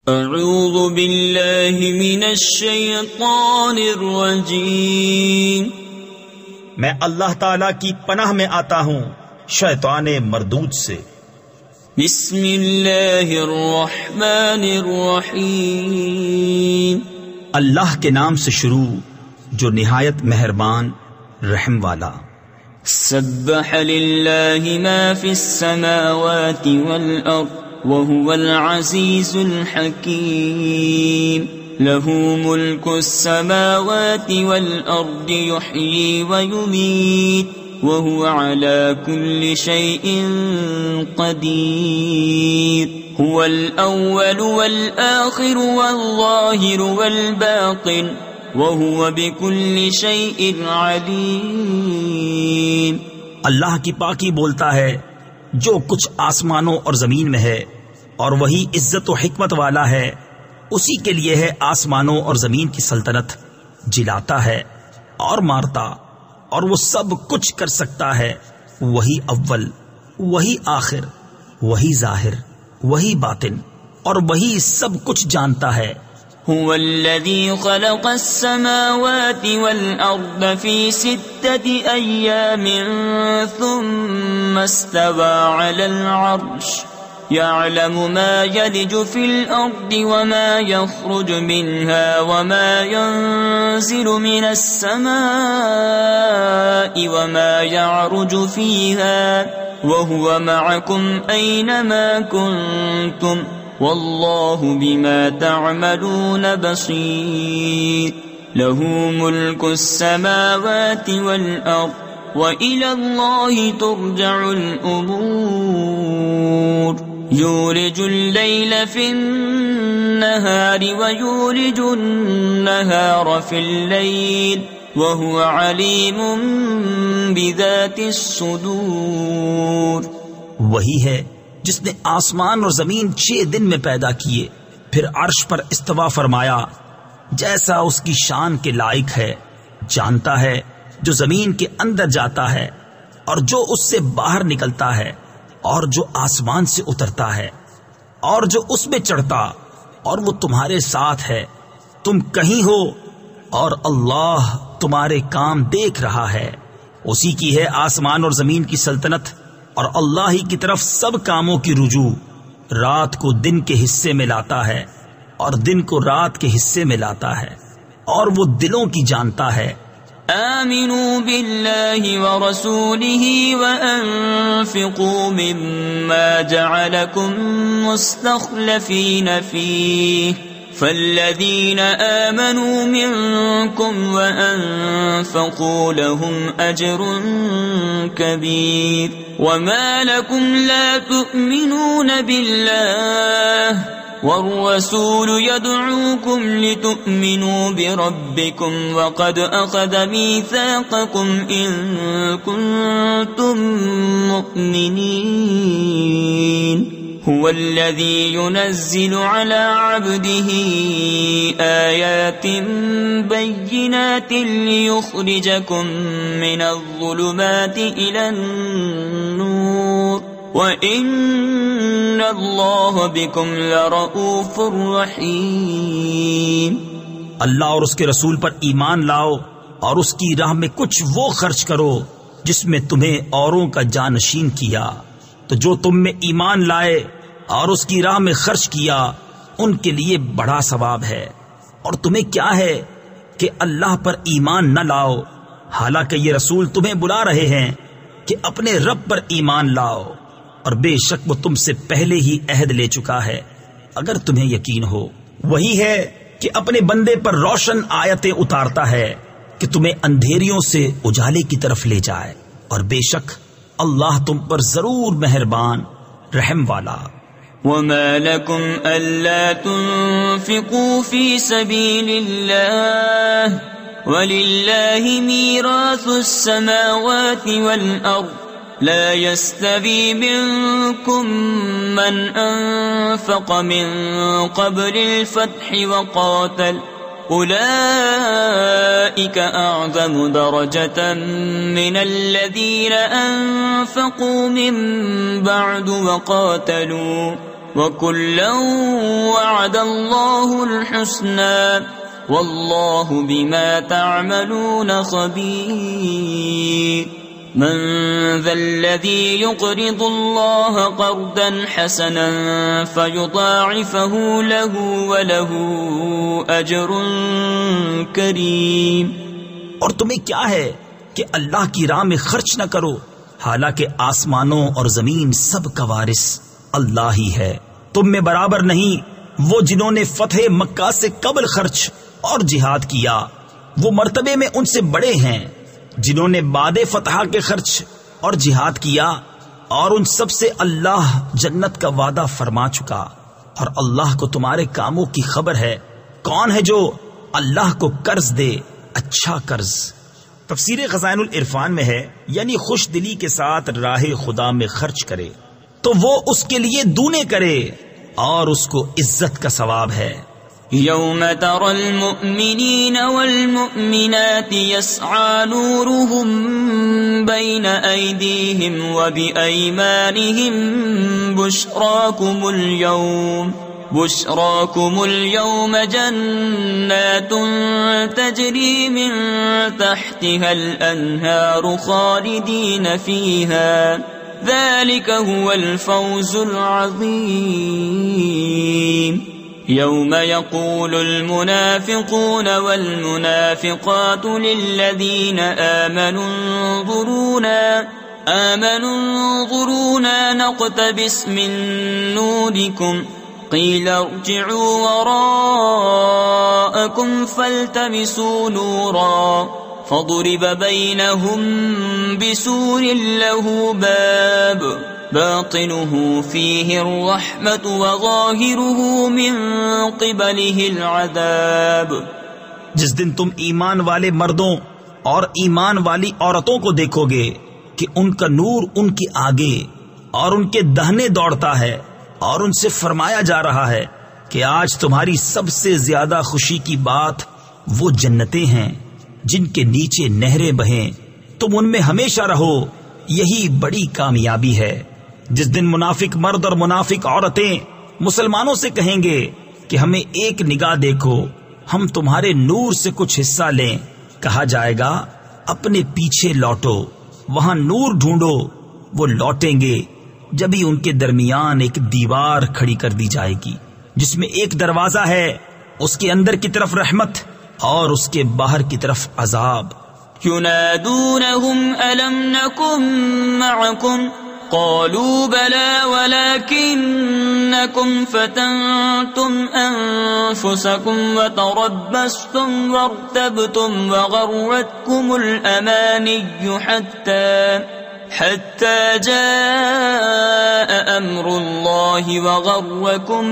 اعوذ باللہ من الشیطان الرجیم، میں اللہ تعالی کی پناہ میں آتا ہوں شیطان مردود سے۔ بسم اللہ الرحمن الرحیم، اللہ کے نام سے شروع جو نہایت مہربان رحم والا۔ سبح للہ ما فی السماوات والارض وهو العزيز الحكيم، له ملك السماوات والأرض يحيي ويميت وهو على كل شيء قدير، هو الأول والآخر والظاهر والباطن وهو بكل شيء عليم۔ اللہ کی پاکی بولتا ہے جو کچھ آسمانوں اور زمین میں ہے، اور وہی عزت و حکمت والا ہے، اسی کے لیے ہے آسمانوں اور زمین کی سلطنت، جلاتا ہے اور مارتا، اور وہ سب کچھ کر سکتا ہے۔ وہی اول، وہی آخر، وہی ظاہر، وہی باطن، اور وہی سب کچھ جانتا ہے۔ هو الذي خلق السماوات والأرض في 6 أيام ثم استوى على العرش، يعلم ما يلج في الأرض وما يخرج منها وما ينزل من السماء وما يعرج فيها وهو معكم أينما كنتم واللہ بما تعملون بصیر، له ملک السماوات والارض وإلی اللہ ترجع الامور، یولج اللیل فی النہار ویولج النہار فی اللیل وهو علیم بذات الصدور۔ وہی ہے جس نے آسمان اور زمین 6 دن میں پیدا کیے، پھر عرش پر استوا فرمایا جیسا اس کی شان کے لائق ہے، جانتا ہے جو زمین کے اندر جاتا ہے اور جو اس سے باہر نکلتا ہے، اور جو آسمان سے اترتا ہے اور جو اس میں چڑھتا، اور وہ تمہارے ساتھ ہے، تم کہیں ہو اور اللہ تمہارے کام دیکھ رہا ہے۔ اسی کی ہے آسمان اور زمین کی سلطنت، اور اللہ ہی کی طرف سب کاموں کی رجوع۔ رات کو دن کے حصے میں لاتا ہے اور دن کو رات کے حصے میں لاتا ہے، اور وہ دلوں کی جانتا ہے۔ آمنوا باللہ ورسولہ وانفقوا مما جعلکم مستخلفین فیہ، فالذین آمنوا منکم وانفقوا لهم اجر کبیر، وما لكم لا تؤمنون بالله والرسول يدعوكم لتؤمنوا بربكم وقد أخذ ميثاقكم إن كنتم مؤمنين، هو الذي ينزل على عبده آيات بينات ليخرجكم من الظلمات إلى النور وَإِنَّ اللَّهَ بِكُمْ لَرَؤُوفٌ رَحِيمٌ۔ اللہ اور اس کے رسول پر ایمان لاؤ اور اس کی راہ میں کچھ وہ خرچ کرو جس میں تمہیں اوروں کا جانشین کیا، تو جو تم میں ایمان لائے اور اس کی راہ میں خرچ کیا ان کے لیے بڑا ثواب ہے۔ اور تمہیں کیا ہے کہ اللہ پر ایمان نہ لاؤ، حالانکہ یہ رسول تمہیں بلا رہے ہیں کہ اپنے رب پر ایمان لاؤ، اور بے شک وہ تم سے پہلے ہی عہد لے چکا ہے اگر تمہیں یقین ہو۔ وہی ہے کہ اپنے بندے پر روشن آیتیں اتارتا ہے کہ تمہیں اندھیریوں سے اجالے کی طرف لے جائے، اور بے شک اللہ تم پر ضرور مہربان رحم والا۔ وما لكم ألا تنفقوا في سبيل الله ولله ميراث السماوات والأرض لا يستوي منكم من أنفق من قبل الفتح وقاتل أولئك أعظم درجة من الذين أنفقوا من بعد وقاتلوا وَكُلًّا وَعَدَ اللَّهُ الْحُسْنَى وَاللَّهُ بِمَا تَعْمَلُونَ خَبِيرٌ من ذا الذي يقرض الله قرضا حسنا فيضاعفه له وله أجر کریم۔ اور تمہیں کیا ہے کہ اللہ کی راہ میں خرچ نہ کرو، حالانکہ آسمانوں اور زمین سب کا وارث اللہ ہی ہے۔ تم میں برابر نہیں وہ جنہوں نے فتح مکہ سے قبل خرچ اور جہاد کیا، وہ مرتبے میں ان سے بڑے ہیں جنہوں نے بعد فتح کے خرچ اور جہاد کیا، اور ان سب سے اللہ جنت کا وعدہ فرما چکا، اور اللہ کو تمہارے کاموں کی خبر ہے۔ کون ہے جو اللہ کو قرض دے اچھا قرض؟ تفسیر خزائن العرفان میں ہے یعنی خوش دلی کے ساتھ راہ خدا میں خرچ کرے تو وہ اس کے لیے دونے کرے اور اس کو عزت کا ثواب ہے۔ يوم ترى المؤمنين والمؤمنات يسعى نورهم بين أيديهم وبأيمانهم بشراكم اليوم جنات تجري من تحتها الأنهار خالدين فيها ذلك هو الفوز العظيم يوم يقول المنافقون والمنافقات للذين آمنوا انظرونا نقتبس من نوركم قيل ارجعوا وراءكم فالتمسوا نورا فضرب بينهم بسور له باب باطنه فيه الرحمة وظاهره من قبله العذاب۔ جس دن تم ایمان والے مردوں اور ایمان والی عورتوں کو دیکھو گے کہ ان کا نور ان کے آگے اور ان کے دہنے دوڑتا ہے، اور ان سے فرمایا جا رہا ہے کہ آج تمہاری سب سے زیادہ خوشی کی بات وہ جنتیں ہیں جن کے نیچے نہریں بہیں، تم ان میں ہمیشہ رہو، یہی بڑی کامیابی ہے۔ جس دن منافق مرد اور منافق عورتیں مسلمانوں سے کہیں گے کہ ہمیں ایک نگاہ دیکھو، ہم تمہارے نور سے کچھ حصہ لیں، کہا جائے گا اپنے پیچھے لوٹو، وہاں نور ڈھونڈو۔ وہ لوٹیں گے جبھی ان کے درمیان ایک دیوار کھڑی کر دی جائے گی جس میں ایک دروازہ ہے، اس کے اندر کی طرف رحمت اور اس کے باہر کی طرف عذاب۔ ينادونهم ألم نكن معكم قالوا بلى ولكنكم فتنتم أنفسكم وتربصتم وارتبتم وغرتكم الأماني حتى جاء أمر الله وغركم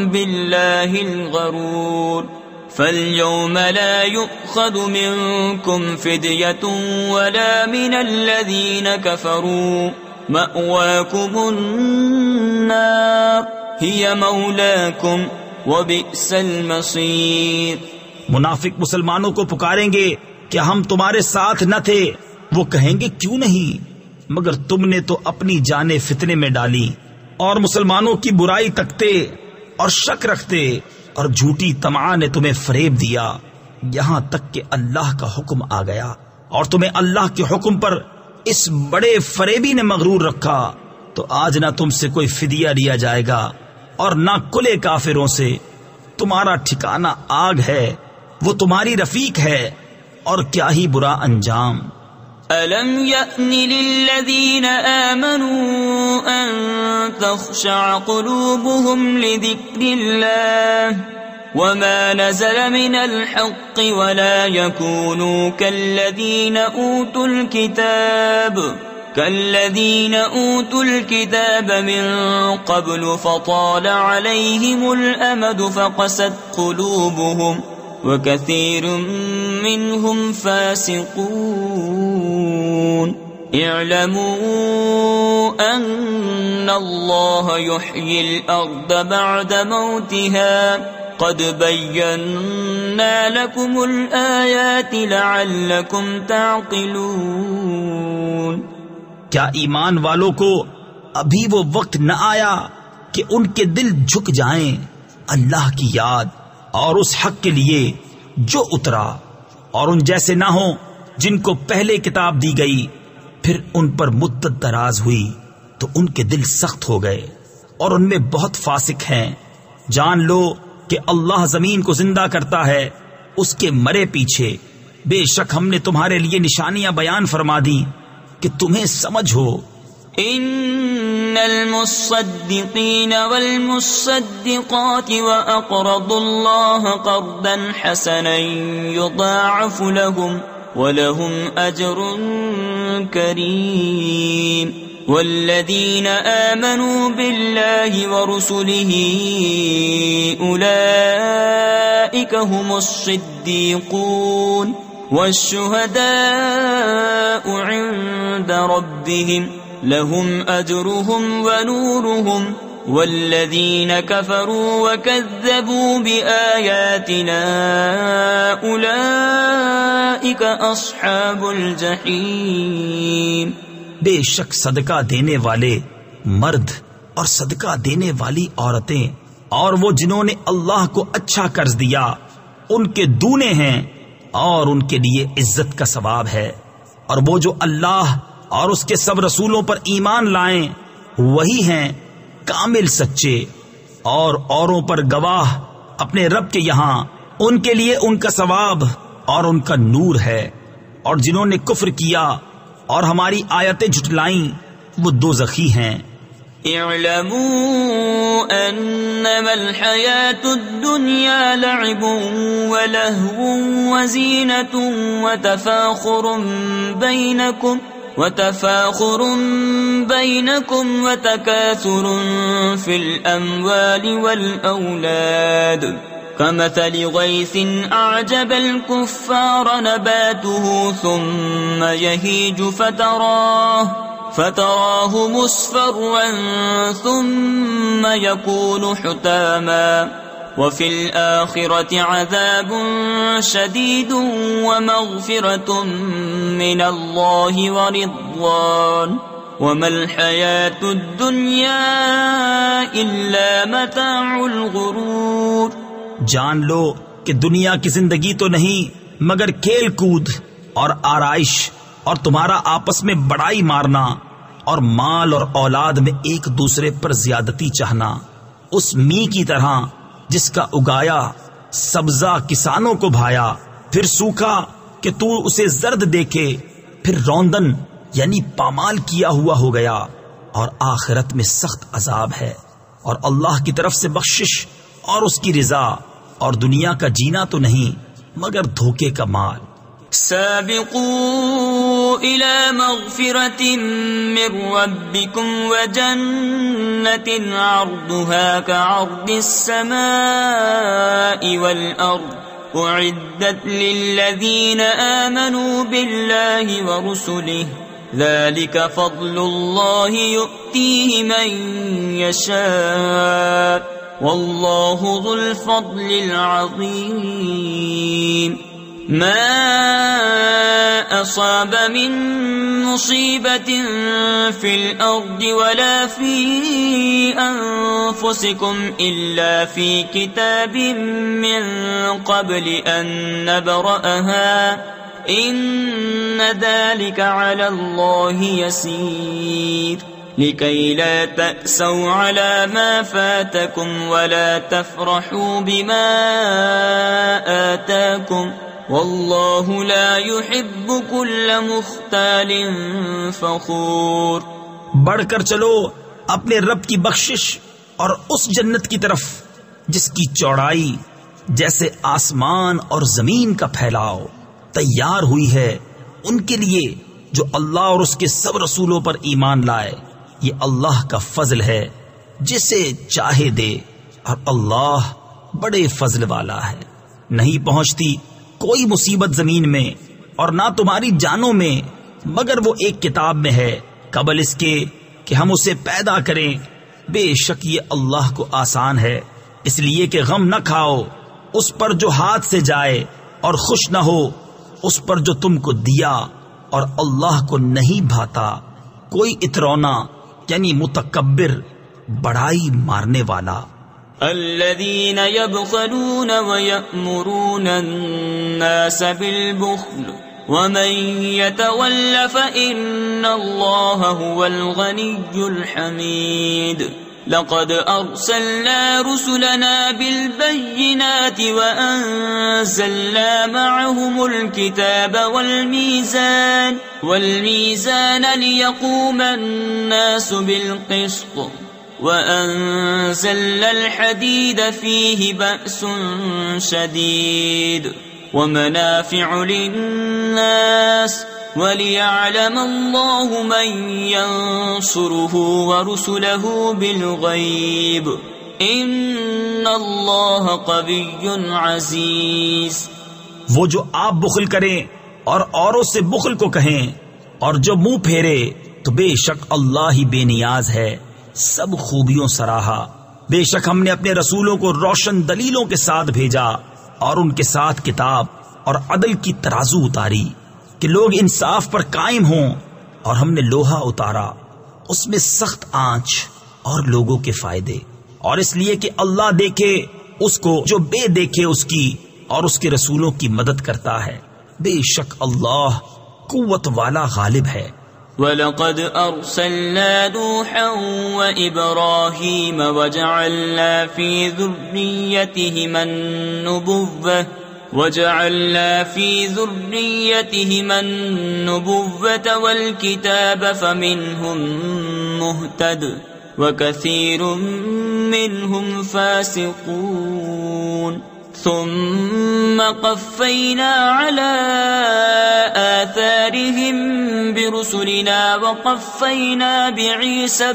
بالله الغرور فاليوم لا يؤخذ منكم فدية ولا من الذين كفروا مأواكم النار هي مولاكم وبئس المصير۔ منافق مسلمانوں کو پکاریں گے کہ ہم تمہارے ساتھ نہ تھے، وہ کہیں گے کیوں نہیں، مگر تم نے تو اپنی جانیں فتنے میں ڈالی اور مسلمانوں کی برائی تکتے اور شک رکھتے، اور جھوٹی طمع نے تمہیں فریب دیا، یہاں تک کہ اللہ کا حکم آ گیا اور تمہیں اللہ کے حکم پر اس بڑے فریبی نے مغرور رکھا، تو آج نہ تم سے کوئی فدیہ لیا جائے گا اور نہ کلے کافروں سے، تمہارا ٹھکانہ آگ ہے، وہ تمہاری رفیق ہے، اور کیا ہی برا انجام۔ أَلَمْ يَأْنِ لِلَّذِينَ آمَنُوا أَن تَخْشَعَ قُلُوبُهُمْ لِذِكْرِ اللَّهِ وَمَا نَزَلَ مِنَ الْحَقِّ وَلَا يَكُونُوا كَالَّذِينَ أُوتُوا الْكِتَابَ مِنْ قَبْلُ فَطَالَ عَلَيْهِمُ الْأَمَدُ فَقَسَتْ قُلُوبُهُمْ وَكَثِيرٌ مِّنْهُمْ فَاسِقُونَ اعْلَمُوا أَنَّ اللَّهَ يُحْيِي الْأَرْضَ بَعْدَ مَوْتِهَا قَدْ بَيَّنَّا لَكُمُ الْآيَاتِ لَعَلَّكُمْ تَعْقِلُونَ۔ کیا ایمان والوں کو ابھی وہ وقت نہ آیا کہ ان کے دل جھک جائیں اللہ کی یاد اور اس حق کے لیے جو اترا، اور ان جیسے نہ ہوں جن کو پہلے کتاب دی گئی پھر ان پر مدت دراز ہوئی تو ان کے دل سخت ہو گئے اور ان میں بہت فاسق ہیں۔ جان لو کہ اللہ زمین کو زندہ کرتا ہے اس کے مرے پیچھے، بے شک ہم نے تمہارے لیے نشانیاں بیان فرما دی کہ تمہیں سمجھ ہو۔ ان المصدقین والمصدقات واقرضوا اللہ قرضا حسنا یضاعف لهم ولهم اجر کریم والذین آمنوا باللہ ورسلہ اولئک هم الصدیقون والشهداء عند ربهم لهم أجرهم ونورهم والذين كفروا وكذبوا بآياتنا أولئك أصحاب الجحيم۔ بے شک صدقہ دینے والے مرد اور صدقہ دینے والی عورتیں اور وہ جنہوں نے اللہ کو اچھا قرض دیا ان کے دونے ہیں اور ان کے لیے عزت کا ثواب ہے، اور وہ جو اللہ اور اس کے سب رسولوں پر ایمان لائیں وہی ہیں کامل سچے اور اوروں پر گواہ اپنے رب کے یہاں، ان کے لیے ان کا ثواب اور ان کا نور ہے، اور جنہوں نے کفر کیا اور ہماری آیتیں جھٹلائیں وہ دوزخی ہیں۔ اعلموا انما الحياة الدنيا لعب ولهو وزينة وتفاخر بينكم وتكاثر في الأموال والأولاد كمثل غيث أعجب الكفار نباته ثم يهيج فتراه مصفرا ثم يكون حطاما وفي الآخرة عذاب شديد ومغفرة من الله ورضوان وما الحياة الدنيا إلا متاع الغرور۔ جان لو کہ دنیا کی زندگی تو نہیں مگر کھیل کود اور آرائش اور تمہارا آپس میں بڑائی مارنا اور مال اور اولاد میں ایک دوسرے پر زیادتی چاہنا، اس می کی طرح جس کا اگایا سبزہ کسانوں کو بھایا، پھر سوکھا کہ تو اسے زرد دیکھے، پھر روندن یعنی پامال کیا ہوا ہو گیا، اور آخرت میں سخت عذاب ہے، اور اللہ کی طرف سے بخشش اور اس کی رضا، اور دنیا کا جینا تو نہیں مگر دھوکے کا مال۔ سابقوا إلى مغفرة من ربكم وجنة عرضها كعرض السماء والأرض أعدت للذين آمنوا بالله ورسله ذلك فضل الله يؤتيه من يشاء والله ذو الفضل العظيم۔ ما أصاب من مصيبة في الأرض ولا في أنفسكم إلا في كتاب من قبل أن نبرأها إن ذلك على الله يسير لكي لا تأسوا على ما فاتكم ولا تفرحوا بما آتاكم واللہ لا يحب كل مختال فخور۔ بڑھ کر چلو اپنے رب کی بخشش اور اس جنت کی طرف جس کی چوڑائی جیسے آسمان اور زمین کا پھیلاؤ تیار ہوئی ہے ان کے لیے جو اللہ اور اس کے سب رسولوں پر ایمان لائے، یہ اللہ کا فضل ہے جسے چاہے دے، اور اللہ بڑے فضل والا ہے۔ نہیں پہنچتی کوئی مصیبت زمین میں اور نہ تمہاری جانوں میں مگر وہ ایک کتاب میں ہے قبل اس کے کہ ہم اسے پیدا کریں، بے شک یہ اللہ کو آسان ہے۔ اس لیے کہ غم نہ کھاؤ اس پر جو ہاتھ سے جائے اور خوش نہ ہو اس پر جو تم کو دیا، اور اللہ کو نہیں بھاتا کوئی اترونا یعنی متکبر بڑائی مارنے والا۔ الذين يبخلون ويأمرون الناس بالبخل ومن يتول فإن الله هو الغني الحميد لقد أرسلنا رسلنا بالبينات وأنزلنا معهم الكتاب والميزان ليقوم الناس بالقسط وأنزلنا الحديد فيه بأس شديد ومنافع للناس وَلِيَعْلَمَ اللَّهُ مَن يَنصُرُهُ وَرُسُلَهُ بِالْغَيْبِ إِنَّ اللَّهَ قَوِيٌّ عَزِيزٌ۔ وہ جو آپ بخل کریں اور اوروں سے بخل کو کہیں اور جو منہ پھیرے تو بے شک اللہ ہی بے نیاز ہے، سب خوبیوں سراہا۔ بے شک ہم نے اپنے رسولوں کو روشن دلیلوں کے ساتھ بھیجا اور ان کے ساتھ کتاب اور عدل کی ترازو اتاری کہ لوگ انصاف پر قائم ہوں، اور ہم نے لوہا اتارا اس میں سخت آنچ اور لوگوں کے فائدے، اور اس لیے کہ اللہ دیکھے اس کو جو بے دیکھے اس کی، اور اس کے رسولوں کی مدد کرتا ہے۔ بے شک اللہ قوت والا غالب ہے۔ وَلَقَدْ أَرْسَلْنَا نُوحًا وَإِبْرَاهِيمَ وَجَعَلْنَا فِي ذُرِّيَّتِهِمَا النُّبُوَّةَ وَالْكِتَابَ فَمِنْهُمْ مُهْتَدٍ وَكَثِيرٌ مِّنْهُمْ فَاسِقُونَ ثُمَّ قَفَّيْنَا عَلَى آثَارِهِمْ بِرُسُلِنَا وَقَفَّيْنَا بِعِيسَى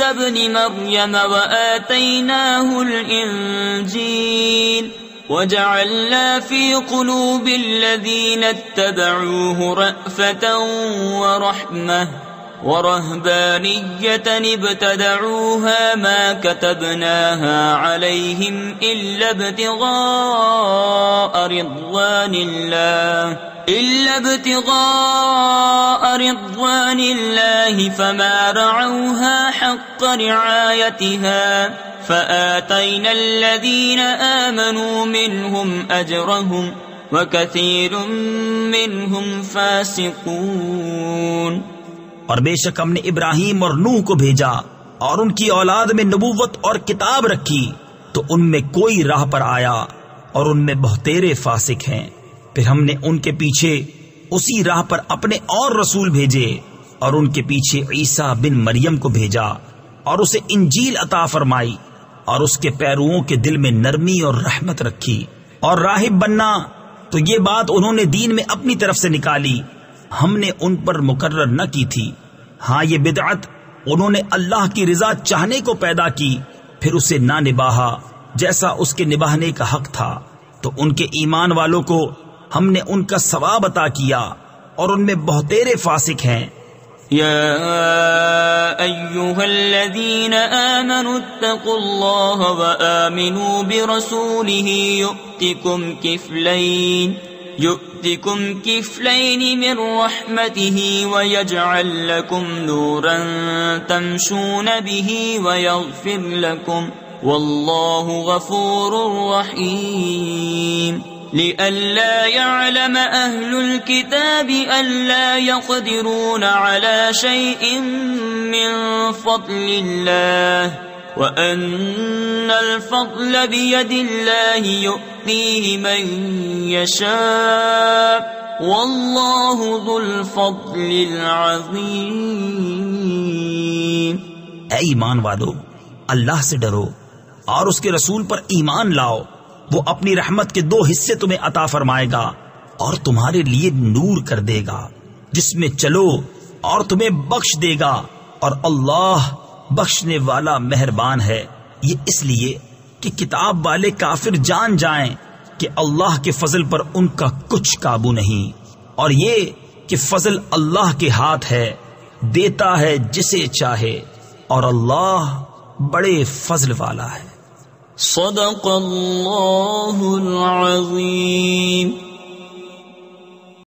ابْنِ مَرْيَمَ وَآتَيْنَاهُ الْإِنْجِيلَ وَجَعَلْنَا فِي قُلُوبِ الَّذِينَ اتَّبَعُوهُ رَأْفَةً وَرَحْمَةً وَرَهْبَانِيَّةً ابْتَدَعُوهَا مَا كَتَبْنَاهَا عَلَيْهِمْ إِلَّا ابْتِغَاءَ رِضْوَانِ اللَّهِ فَمَا رَعَوْهَا حَقَّ رِعَايَتِهَا فَآتَيْنَا الَّذِينَ آمَنُوا مِنْهُمْ أَجْرَهُمْ وَكَثِيرٌ مِّنْهُمْ فَاسِقُونَ۔ اور بے شک ہم نے ابراہیم اور نوح کو بھیجا اور ان کی اولاد میں نبوت اور کتاب رکھی، تو ان میں کوئی راہ پر آیا اور ان میں بہتیرے فاسق ہیں۔ پھر ہم نے ان کے پیچھے اسی راہ پر اپنے اور رسول بھیجے، اور ان کے پیچھے عیسیٰ بن مریم کو بھیجا اور اسے انجیل عطا فرمائی، اور اس کے پیروؤں کے دل میں نرمی اور رحمت رکھی، اور راہب بننا تو یہ بات انہوں نے دین میں اپنی طرف سے نکالی، ہم نے ان پر مقرر نہ کی تھی۔ ہاں یہ بدعت انہوں نے اللہ کی رضا چاہنے کو پیدا کی، پھر اسے نہ نباہا جیسا اس کے نباہنے کا حق تھا، تو ان کے ایمان والوں کو ہم نے ان کا ثواب عطا کیا، اور ان میں بہتیرے فاسق ہیں۔ یا ایھا الذین آمنوا اتقوا اللہ وآمنوا برسولہ يؤتكم كفلين من رحمته ويجعل لكم نورا تمشون به ويغفر لكم والله غفور رحيم لئلا يعلم أهل الكتاب ألا يقدرون على شيء من فضل الله وَأَنَّ الْفَضْلَ بِيَدِ اللَّهِ يُؤْتِيهِ مَن يَشَاءُ وَاللَّهُ ذُو الْفَضْلِ الْعَظِيمِ۔ اے ایمان والو، اللہ سے ڈرو اور اس کے رسول پر ایمان لاؤ، وہ اپنی رحمت کے 2 حصے تمہیں عطا فرمائے گا اور تمہارے لیے نور کر دے گا جس میں چلو، اور تمہیں بخش دے گا، اور اللہ بخشنے والا مہربان ہے۔ یہ اس لیے کہ کتاب والے کافر جان جائیں کہ اللہ کے فضل پر ان کا کچھ قابو نہیں، اور یہ کہ فضل اللہ کے ہاتھ ہے، دیتا ہے جسے چاہے، اور اللہ بڑے فضل والا ہے۔ صدق اللہ العظیم۔